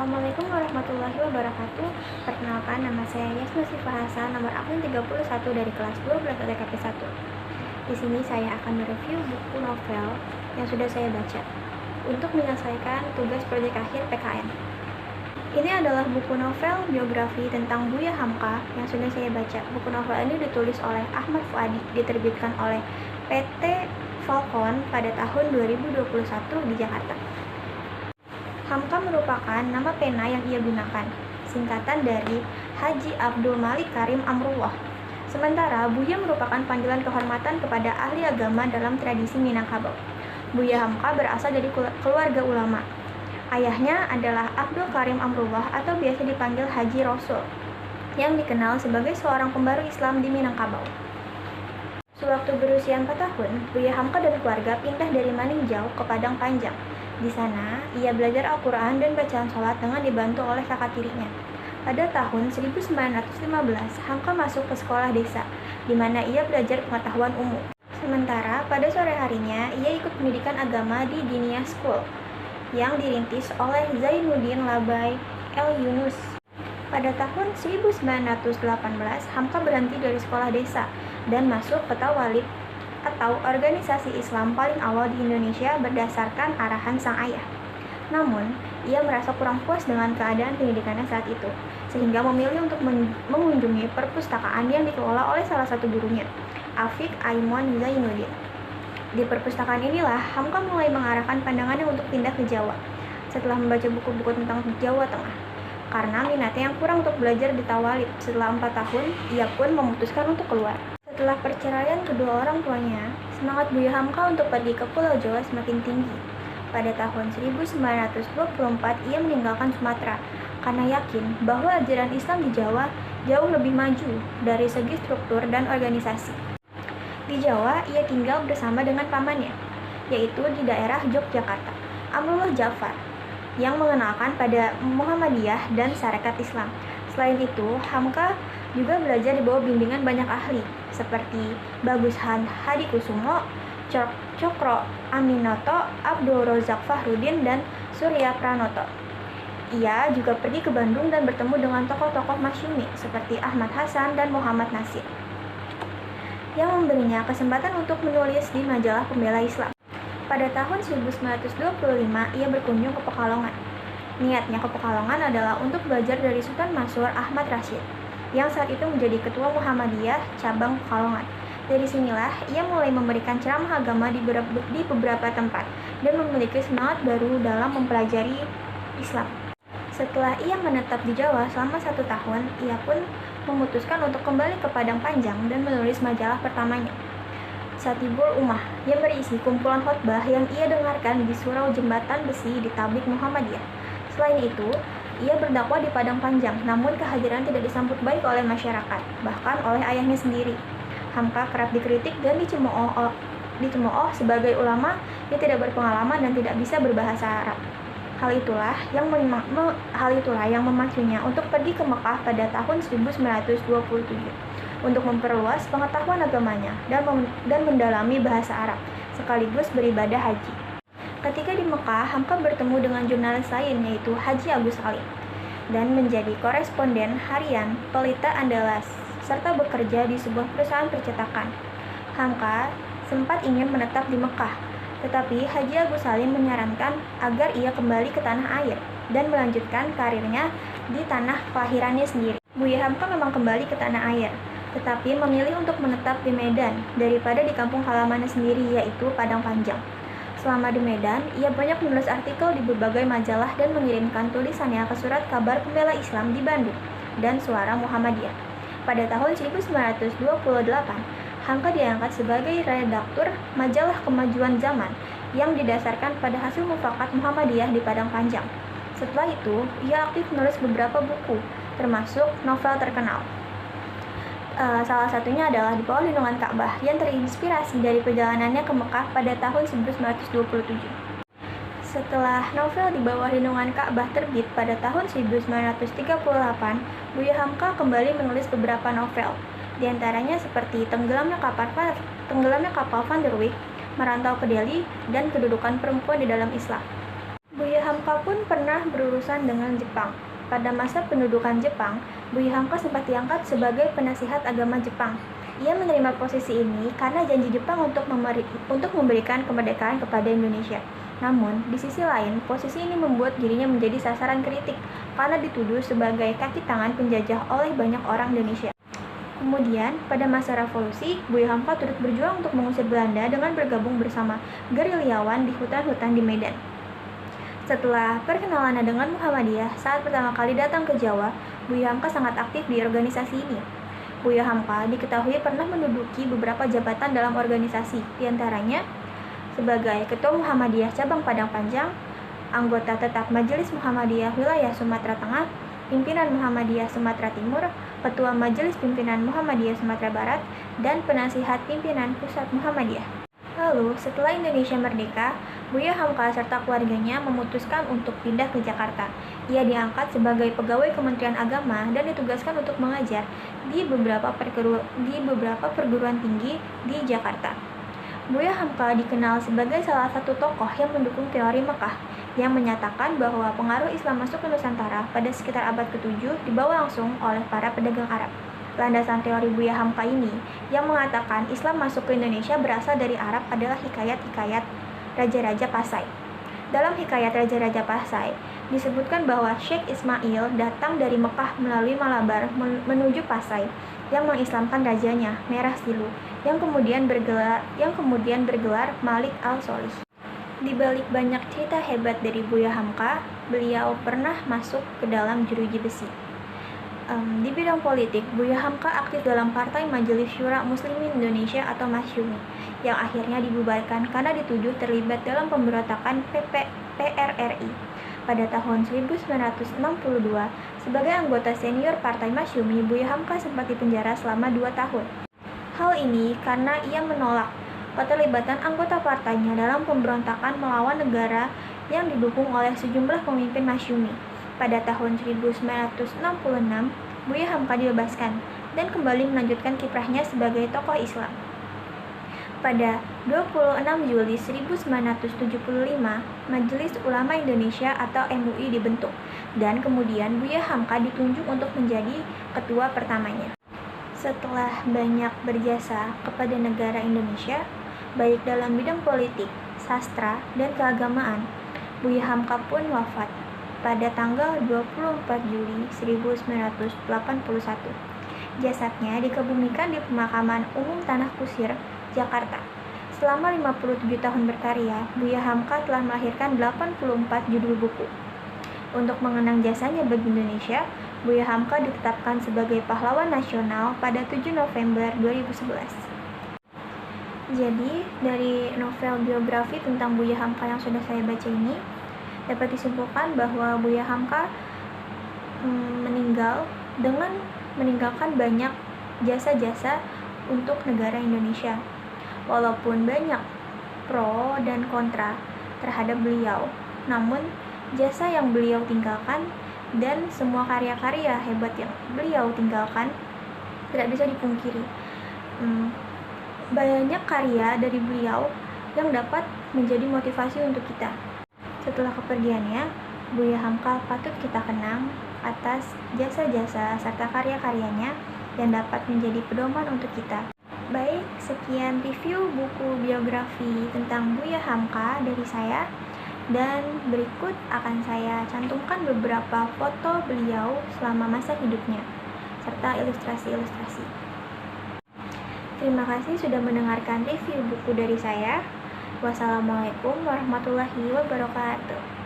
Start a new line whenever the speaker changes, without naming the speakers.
Assalamualaikum warahmatullahi wabarakatuh. Perkenalkan, nama saya Yasna Sifah Hasan, nomor akun 31 dari kelas 12 TKP 1. Di sini saya akan mereview buku novel yang sudah saya baca untuk menyelesaikan tugas proyek akhir PKN. Ini adalah buku novel biografi tentang Buya Hamka yang sudah saya baca. Buku novel ini ditulis oleh Ahmad Fuadi, diterbitkan oleh PT Falcon pada tahun 2021 di Jakarta. Hamka merupakan nama pena yang ia gunakan, singkatan dari Haji Abdul Malik Karim Amrullah. Sementara Buya merupakan panggilan kehormatan kepada ahli agama dalam tradisi Minangkabau. Buya Hamka berasal dari keluarga ulama. Ayahnya adalah Abdul Karim Amrullah atau biasa dipanggil Haji Rasul, yang dikenal sebagai seorang pembaru Islam di Minangkabau. Sewaktu berusia 4 tahun, Buya Hamka dan keluarga pindah dari Maninjau ke Padang Panjang. Di sana, ia belajar Al-Quran dan bacaan sholat dengan dibantu oleh kakak tirinya. Pada tahun 1915, Hamka masuk ke sekolah desa, di mana ia belajar pengetahuan umum. Sementara, pada sore harinya, ia ikut pendidikan agama di Dinia School, yang dirintis oleh Zainuddin Labai El Yunus. Pada tahun 1918, Hamka berhenti dari sekolah desa dan masuk ke Tawalib atau organisasi Islam paling awal di Indonesia berdasarkan arahan sang ayah. Namun, ia merasa kurang puas dengan keadaan pendidikannya saat itu, sehingga memilih untuk mengunjungi perpustakaan yang dikelola oleh salah satu gurunya, Afiq Aiman Zainuddin. Di perpustakaan inilah Hamka mulai mengarahkan pandangannya untuk pindah ke Jawa setelah membaca buku-buku tentang Jawa Tengah. Karena minatnya yang kurang untuk belajar di Tawalib, setelah 4 tahun, ia pun memutuskan untuk keluar. Setelah perceraian kedua orang tuanya, semangat Buya Hamka untuk pergi ke Pulau Jawa semakin tinggi. Pada tahun 1924, ia meninggalkan Sumatera karena yakin bahwa ajaran Islam di Jawa jauh lebih maju dari segi struktur dan organisasi. Di Jawa, ia tinggal bersama dengan pamannya, yaitu di daerah Yogyakarta, Amrullah Jafar, yang mengenalkan pada Muhammadiyah dan Sarekat Islam. Selain itu, Hamka juga belajar di bawah bimbingan banyak ahli, seperti Bagus Hadikusumo, Cokro Aminoto, Abdul Rozak Fahrudin, dan Surya Pranoto. Ia juga pergi ke Bandung dan bertemu dengan tokoh-tokoh Masyumi seperti Ahmad Hasan dan Muhammad Nasir, yang memberinya kesempatan untuk menulis di majalah Pembela Islam. Pada tahun 1925, ia berkunjung ke Pekalongan. Niatnya ke Pekalongan adalah untuk belajar dari Sultan Mansur Ahmad Rashid, yang saat itu menjadi ketua Muhammadiyah cabang Pekalongan. Dari sinilah ia mulai memberikan ceramah agama di beberapa tempat dan memiliki semangat baru dalam mempelajari Islam. Setelah ia menetap di Jawa selama 1 tahun, ia pun memutuskan untuk kembali ke Padang Panjang dan menulis majalah pertamanya, Satibul Ummah, yang berisi kumpulan khotbah yang ia dengarkan di surau jembatan besi di Tablik Muhammadiyah. Selain itu, ia berdakwah di Padang Panjang, namun kehadiran tidak disambut baik oleh masyarakat, bahkan oleh ayahnya sendiri. Hamka kerap dikritik dan dicemooh sebagai ulama yang tidak berpengalaman dan tidak bisa berbahasa Arab. Hal itulah yang memacunya untuk pergi ke Mekah pada tahun 1927 untuk memperluas pengetahuan agamanya dan mendalami bahasa Arab, sekaligus beribadah haji. Ketika di Mekah, Hamka bertemu dengan jurnalis lain yaitu Haji Agus Salim dan menjadi koresponden harian Pelita Andalas serta bekerja di sebuah perusahaan percetakan. Hamka sempat ingin menetap di Mekah, tetapi Haji Agus Salim menyarankan agar ia kembali ke tanah air dan melanjutkan karirnya di tanah kelahirannya sendiri. Buya Hamka memang kembali ke tanah air, tetapi memilih untuk menetap di Medan daripada di kampung halamannya sendiri yaitu Padang Panjang. Selama di Medan, ia banyak menulis artikel di berbagai majalah dan mengirimkan tulisannya ke Surat Kabar Pembela Islam di Bandung dan Suara Muhammadiyah. Pada tahun 1928, Hamka diangkat sebagai redaktur majalah Kemajuan Zaman yang didasarkan pada hasil mufakat Muhammadiyah di Padang Panjang. Setelah itu, ia aktif menulis beberapa buku, termasuk novel terkenal. Salah satunya adalah Di Bawah Lindungan Ka'bah yang terinspirasi dari perjalanannya ke Mekah pada tahun 1927. Setelah novel Di Bawah Lindungan Ka'bah terbit pada tahun 1938, Buya Hamka kembali menulis beberapa novel, di antaranya seperti Tenggelamnya Kapal Van der Wijk, Merantau ke Delhi, dan Kedudukan Perempuan di Dalam Islam. Buya Hamka pun pernah berurusan dengan Jepang. Pada masa pendudukan Jepang, Buya Hamka sempat diangkat sebagai penasihat agama Jepang. Ia menerima posisi ini karena janji Jepang untuk memberikan kemerdekaan kepada Indonesia. Namun, di sisi lain, posisi ini membuat dirinya menjadi sasaran kritik karena dituduh sebagai kaki tangan penjajah oleh banyak orang Indonesia. Kemudian, pada masa revolusi, Buya Hamka turut berjuang untuk mengusir Belanda dengan bergabung bersama gerilyawan di hutan-hutan di Medan. Setelah perkenalannya dengan Muhammadiyah saat pertama kali datang ke Jawa, Buya Hamka sangat aktif di organisasi ini. Buya Hamka diketahui pernah menduduki beberapa jabatan dalam organisasi, diantaranya sebagai Ketua Muhammadiyah Cabang Padang Panjang, anggota tetap Majelis Muhammadiyah Wilayah Sumatera Tengah, Pimpinan Muhammadiyah Sumatera Timur, Ketua Majelis Pimpinan Muhammadiyah Sumatera Barat, dan Penasihat Pimpinan Pusat Muhammadiyah. Lalu, setelah Indonesia merdeka, Buya Hamka serta keluarganya memutuskan untuk pindah ke Jakarta. Ia diangkat sebagai pegawai Kementerian Agama dan ditugaskan untuk mengajar di beberapa perguruan tinggi di Jakarta. Buya Hamka dikenal sebagai salah satu tokoh yang mendukung teori Mekah, yang menyatakan bahwa pengaruh Islam masuk ke Nusantara pada sekitar abad ke-7 dibawa langsung oleh para pedagang Arab. Landasan teori Buya Hamka ini yang mengatakan Islam masuk ke Indonesia berasal dari Arab adalah hikayat-hikayat Raja-Raja Pasai. Dalam hikayat Raja-Raja Pasai, disebutkan bahwa Syekh Ismail datang dari Mekah melalui Malabar menuju Pasai yang mengislamkan rajanya, Merah Silu, yang kemudian bergelar Malik al-Solih. Di balik banyak cerita hebat dari Buya Hamka, beliau pernah masuk ke dalam jeruji besi. Di bidang politik, Buya Hamka aktif dalam Partai Majelis Syura Muslimin Indonesia atau Masyumi, yang akhirnya dibubarkan karena dituduh terlibat dalam pemberontakan PRRI. Pada tahun 1962, sebagai anggota senior Partai Masyumi, Buya Hamka sempat dipenjara selama 2 tahun. Hal ini karena ia menolak keterlibatan anggota partainya dalam pemberontakan melawan negara yang didukung oleh sejumlah pemimpin Masyumi. Pada tahun 1966, Buya Hamka dibebaskan dan kembali melanjutkan kiprahnya sebagai tokoh Islam. Pada 26 Juli 1975, Majelis Ulama Indonesia atau MUI dibentuk, dan kemudian Buya Hamka ditunjuk untuk menjadi ketua pertamanya. Setelah banyak berjasa kepada negara Indonesia, baik dalam bidang politik, sastra, dan keagamaan, Buya Hamka pun wafat pada tanggal 24 Juli 1981. Jasadnya dikebumikan di Pemakaman Umum Tanah Kusir, Jakarta. Selama 57 tahun berkarya, Buya Hamka telah melahirkan 84 judul buku. Untuk mengenang jasanya bagi Indonesia, Buya Hamka ditetapkan sebagai pahlawan nasional pada 7 November 2011. Jadi, dari novel biografi tentang Buya Hamka yang sudah saya baca ini, dapat disimpulkan bahwa Buya Hamka meninggal dengan meninggalkan banyak jasa-jasa untuk negara Indonesia. Walaupun banyak pro dan kontra terhadap beliau, namun jasa yang beliau tinggalkan dan semua karya-karya hebat yang beliau tinggalkan tidak bisa dipungkiri. Banyak karya dari beliau yang dapat menjadi motivasi untuk kita. Setelah kepergiannya, Buya Hamka patut kita kenang atas jasa-jasa serta karya-karyanya yang dapat menjadi pedoman untuk kita. Baik, sekian review buku biografi tentang Buya Hamka dari saya, dan berikut akan saya cantumkan beberapa foto beliau selama masa hidupnya, serta ilustrasi-ilustrasi. Terima kasih sudah mendengarkan review buku dari saya. Wassalamualaikum warahmatullahi wabarakatuh.